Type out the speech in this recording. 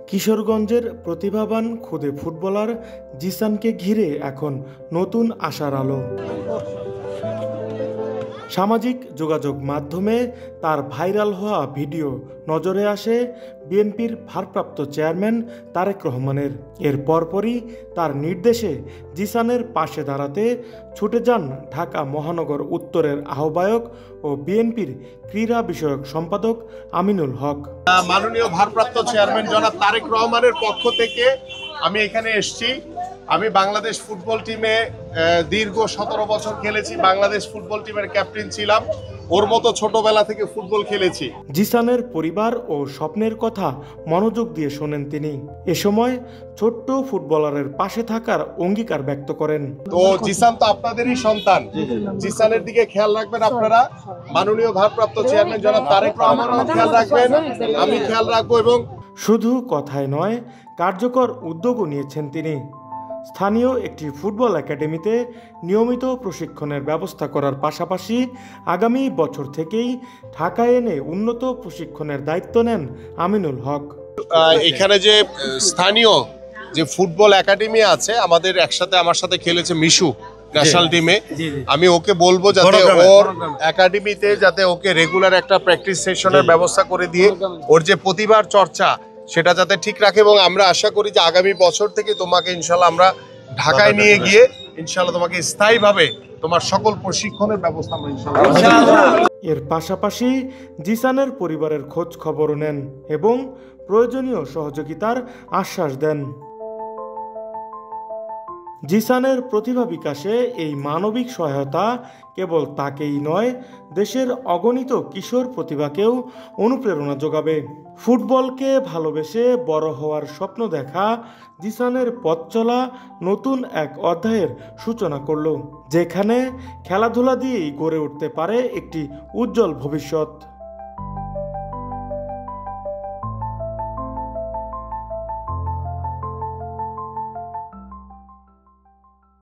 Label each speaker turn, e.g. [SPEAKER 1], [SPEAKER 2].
[SPEAKER 1] কিশোরগঞ্জের প্রতিভাবান খুদে ফুটবলার জিসানকে ঘিরে এখন নতুন আশার আলো। সামাজিক যোগাযোগ মাধ্যমে তার ভাইরাল হওয়া ভিডিও নজরে আসে বিএনপির ভারপ্রাপ্ত চেয়ারম্যান তারেক রহমানের। এর পরপরই তার নির্দেশে জিসানের পাশে দাঁড়াতে ছুটে যান ঢাকা মহানগর উত্তরের আহ্বায়ক ও বিএনপির ক্রীড়া বিষয়ক সম্পাদক আমিনুল হক।
[SPEAKER 2] মাননীয় ভারপ্রাপ্ত চেয়ারম্যান জনাব তারেক রহমানের পক্ষ থেকে আমি এখানে এসেছি। আমি বাংলাদেশ ফুটবল টিমে দীর্ঘ 17 বছর খেলেছি, বাংলাদেশ ফুটবল টিমের ক্যাপ্টেন ছিলাম, ওর মতো ছোটবেলা থেকে ফুটবল খেলেছি।
[SPEAKER 1] জিসানের পরিবার ও স্বপ্নের কথা মনোযোগ দিয়ে শোনেন তিনি। এ সময় ছোট্ট ফুটবলারের পাশে থাকার অঙ্গীকার ব্যক্ত করেন।
[SPEAKER 2] তো জিসান তো আপনাদেরই সন্তান, জিসানের দিকে খেয়াল রাখবেন আপনারা। মাননীয় ভারপ্রাপ্ত চেয়ারম্যান জনাব তারেক রহমানও খেয়াল রাখবেন, আমি খেয়াল রাখবো। এবং
[SPEAKER 1] শুধু কথায় নয়, কার্যকর উদ্যোগও নিয়েছেন তিনি। স্থানীয় একটি ফুটবল একাডেমিতে নিয়মিত প্রশিক্ষণের ব্যবস্থা করার পাশাপাশি আগামী বছর থেকেই ঢাকায় এনে উন্নত প্রশিক্ষণের দায়িত্ব নেন আমিনুল হক।
[SPEAKER 2] এখানে যে স্থানীয় যে ফুটবল একাডেমি আছে, আমাদের একসাথে আমার সাথে খেলেছে মিশু ন্যাশনাল টিমে, আমি ওকে বলবো যাতে ওর একাডেমিতে যাতে ওকে রেগুলার একটা প্র্যাকটিস সেশনের ব্যবস্থা করে দিয়ে ওর যে প্রতিভার চর্চা সেটা যাতে ঠিক রাখে। এবং আমরা আশা করি যে আগামী বছর থেকে তোমাকে ইনশাল্লাহ আমরা ঢাকায় নিয়ে গিয়ে ইনশাল্লাহ তোমাকে স্থায়ীভাবে তোমার সকল প্রশিক্ষণের ব্যবস্থা আমরা ইনশাল্লাহ।
[SPEAKER 1] এর পাশাপাশি জিসানের পরিবারের খোঁজ খবরও নেন এবং প্রয়োজনীয় সহযোগিতার আশ্বাস দেন। জিসানের প্রতিভা বিকাশে এই মানবিক সহায়তা কেবল তাকেই নয়, দেশের অগণিত কিশোর প্রতিভাকেও অনুপ্রেরণা যোগাবে। ফুটবলকে ভালোবেসে বড় হওয়ার স্বপ্ন দেখা জিসানের পথ চলা নতুন এক অধ্যায়ের সূচনা করল, যেখানে খেলাধুলা দিয়েই গড়ে উঠতে পারে একটি উজ্জ্বল ভবিষ্যৎ।